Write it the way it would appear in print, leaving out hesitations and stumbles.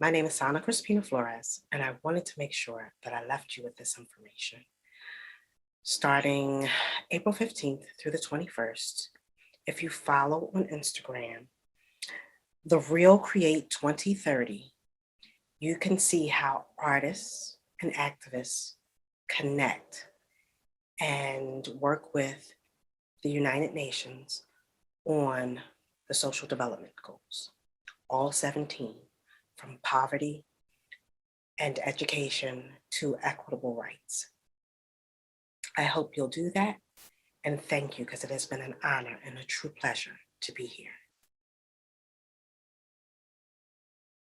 My name is Sannii Crespina-Flores, and I wanted to make sure that I left you with this information. Starting April 15th through the 21st, if you follow on Instagram, The Real Create 2030, you can see how artists and activists connect and work with the United Nations on the social development goals, all 17, from poverty and education to equitable rights. I hope you'll do that, and thank you, because it has been an honor and a true pleasure to be here.